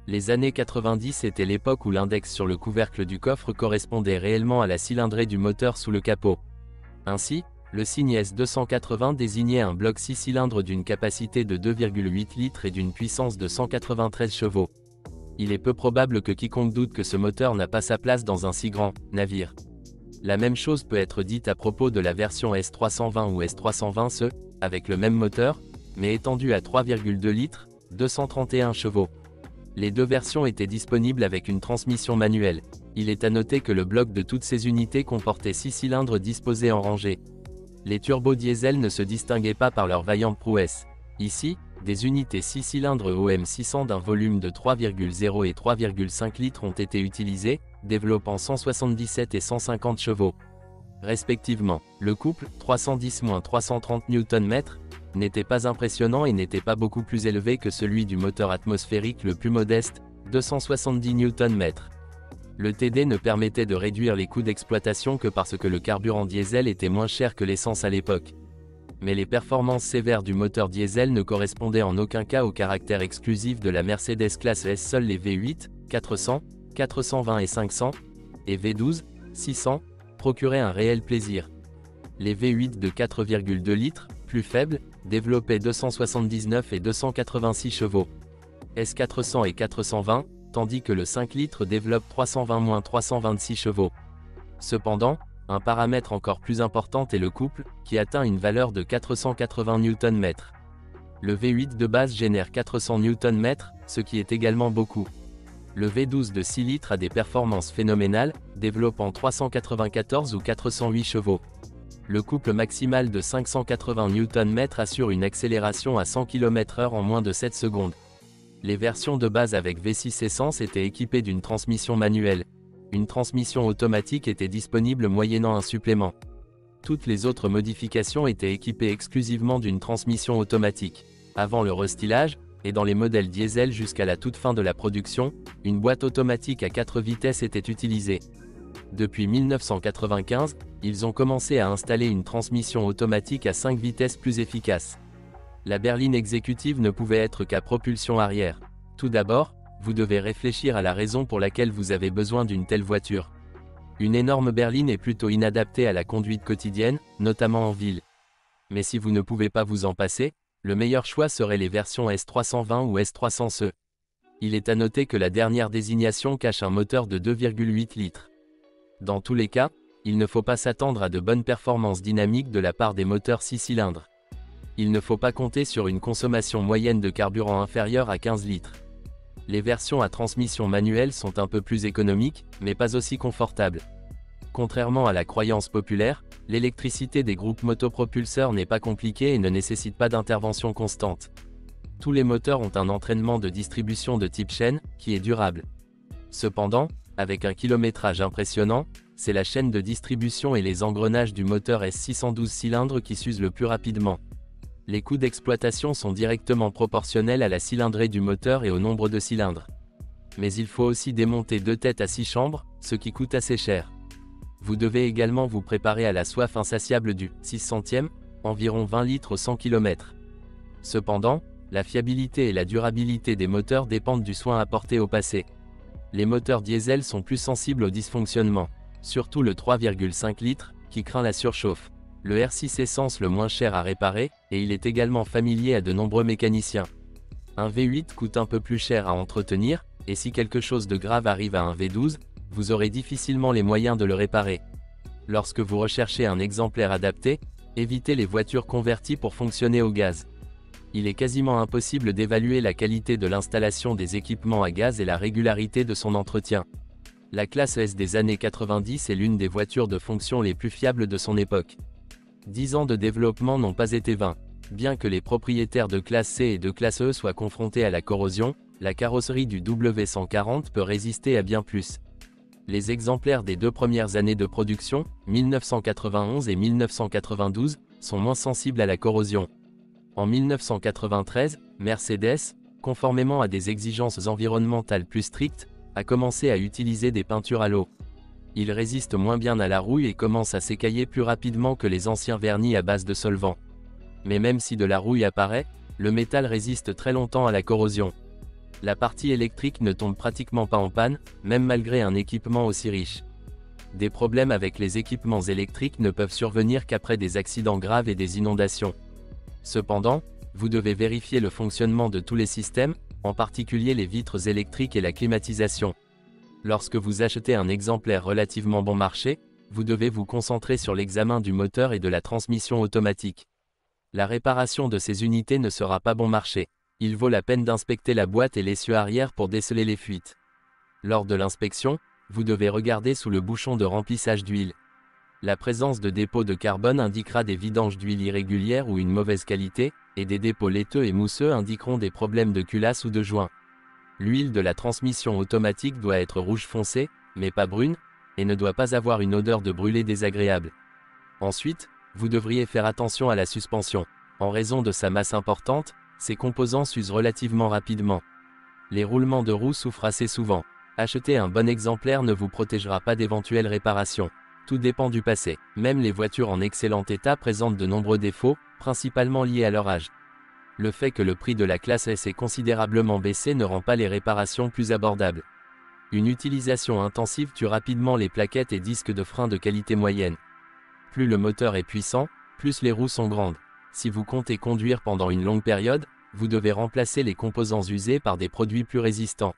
Les années 90 étaient l'époque où l'index sur le couvercle du coffre correspondait réellement à la cylindrée du moteur sous le capot. Ainsi, le signe S280 désignait un bloc 6 cylindres d'une capacité de 2,8 litres et d'une puissance de 193 chevaux. Il est peu probable que quiconque doute que ce moteur n'a pas sa place dans un si grand navire. La même chose peut être dite à propos de la version S320 ou S320 avec le même moteur, mais étendu à 3,2 litres, 231 chevaux. Les deux versions étaient disponibles avec une transmission manuelle. Il est à noter que le bloc de toutes ces unités comportait 6 cylindres disposés en rangée. Les turbodiesels ne se distinguaient pas par leur vaillante prouesse. Ici, des unités 6 cylindres OM600 d'un volume de 3,0 et 3,5 litres ont été utilisées, développant 177 et 150 chevaux. Respectivement, le couple, 310-330 Nm, n'était pas impressionnant et n'était pas beaucoup plus élevé que celui du moteur atmosphérique le plus modeste, 270 Nm. Le TD ne permettait de réduire les coûts d'exploitation que parce que le carburant diesel était moins cher que l'essence à l'époque. Mais les performances sévères du moteur diesel ne correspondaient en aucun cas au caractère exclusif de la Mercedes classe S. Seuls les V8, 400, 420 et 500, et V12, 600, procuraient un réel plaisir. Les V8 de 4,2 litres, plus faibles, développaient 279 et 286 chevaux. S400 et 420, tandis que le 5 litres développe 320-326 chevaux. Cependant, un paramètre encore plus important est le couple, qui atteint une valeur de 480 Nm. Le V8 de base génère 400 Nm, ce qui est également beaucoup. Le V12 de 6 litres a des performances phénoménales, développant 394 ou 408 chevaux. Le couple maximal de 580 Nm assure une accélération à 100 km/h en moins de 7 secondes. Les versions de base avec V6 essence étaient équipées d'une transmission manuelle. Une transmission automatique était disponible moyennant un supplément. Toutes les autres modifications étaient équipées exclusivement d'une transmission automatique. Avant le restylage, et dans les modèles diesel jusqu'à la toute fin de la production, une boîte automatique à 4 vitesses était utilisée. Depuis 1995, ils ont commencé à installer une transmission automatique à 5 vitesses plus efficace. La berline exécutive ne pouvait être qu'à propulsion arrière. Tout d'abord, vous devez réfléchir à la raison pour laquelle vous avez besoin d'une telle voiture. Une énorme berline est plutôt inadaptée à la conduite quotidienne, notamment en ville. Mais si vous ne pouvez pas vous en passer, le meilleur choix serait les versions S320 ou S300 E. Il est à noter que la dernière désignation cache un moteur de 2,8 litres. Dans tous les cas, il ne faut pas s'attendre à de bonnes performances dynamiques de la part des moteurs 6 cylindres. Il ne faut pas compter sur une consommation moyenne de carburant inférieure à 15 litres. Les versions à transmission manuelle sont un peu plus économiques, mais pas aussi confortables. Contrairement à la croyance populaire, l'électricité des groupes motopropulseurs n'est pas compliquée et ne nécessite pas d'intervention constante. Tous les moteurs ont un entraînement de distribution de type chaîne, qui est durable. Cependant, avec un kilométrage impressionnant, c'est la chaîne de distribution et les engrenages du moteur S612 cylindres qui s'usent le plus rapidement. Les coûts d'exploitation sont directement proportionnels à la cylindrée du moteur et au nombre de cylindres. Mais il faut aussi démonter 2 têtes à 6 chambres, ce qui coûte assez cher. Vous devez également vous préparer à la soif insatiable du 6 centièmes, environ 20 litres au 100 km. Cependant, la fiabilité et la durabilité des moteurs dépendent du soin apporté au passé. Les moteurs diesel sont plus sensibles au dysfonctionnement, surtout le 3,5 litres, qui craint la surchauffe. Le R6 essence le moins cher à réparer, et il est également familier à de nombreux mécaniciens. Un V8 coûte un peu plus cher à entretenir, et si quelque chose de grave arrive à un V12, vous aurez difficilement les moyens de le réparer. Lorsque vous recherchez un exemplaire adapté, évitez les voitures converties pour fonctionner au gaz. Il est quasiment impossible d'évaluer la qualité de l'installation des équipements à gaz et la régularité de son entretien. La classe S des années 90 est l'une des voitures de fonction les plus fiables de son époque. 10 ans de développement n'ont pas été vains. Bien que les propriétaires de classe C et de classe E soient confrontés à la corrosion, la carrosserie du W140 peut résister à bien plus. Les exemplaires des 2 premières années de production, 1991 et 1992, sont moins sensibles à la corrosion. En 1993, Mercedes, conformément à des exigences environnementales plus strictes, a commencé à utiliser des peintures à l'eau. Ils résistent moins bien à la rouille et commencent à s'écailler plus rapidement que les anciens vernis à base de solvant. Mais même si de la rouille apparaît, le métal résiste très longtemps à la corrosion. La partie électrique ne tombe pratiquement pas en panne, même malgré un équipement aussi riche. Des problèmes avec les équipements électriques ne peuvent survenir qu'après des accidents graves et des inondations. Cependant, vous devez vérifier le fonctionnement de tous les systèmes, en particulier les vitres électriques et la climatisation. Lorsque vous achetez un exemplaire relativement bon marché, vous devez vous concentrer sur l'examen du moteur et de la transmission automatique. La réparation de ces unités ne sera pas bon marché. Il vaut la peine d'inspecter la boîte et l'essieu arrière pour déceler les fuites. Lors de l'inspection, vous devez regarder sous le bouchon de remplissage d'huile. La présence de dépôts de carbone indiquera des vidanges d'huile irrégulières ou une mauvaise qualité, et des dépôts laiteux et mousseux indiqueront des problèmes de culasse ou de joint. L'huile de la transmission automatique doit être rouge foncé, mais pas brune, et ne doit pas avoir une odeur de brûlé désagréable. Ensuite, vous devriez faire attention à la suspension. En raison de sa masse importante, ses composants s'usent relativement rapidement. Les roulements de roues souffrent assez souvent. Acheter un bon exemplaire ne vous protégera pas d'éventuelles réparations. Tout dépend du passé. Même les voitures en excellent état présentent de nombreux défauts, principalement liés à leur âge. Le fait que le prix de la classe S ait considérablement baissé ne rend pas les réparations plus abordables. Une utilisation intensive tue rapidement les plaquettes et disques de frein de qualité moyenne. Plus le moteur est puissant, plus les roues sont grandes. Si vous comptez conduire pendant une longue période, vous devez remplacer les composants usés par des produits plus résistants.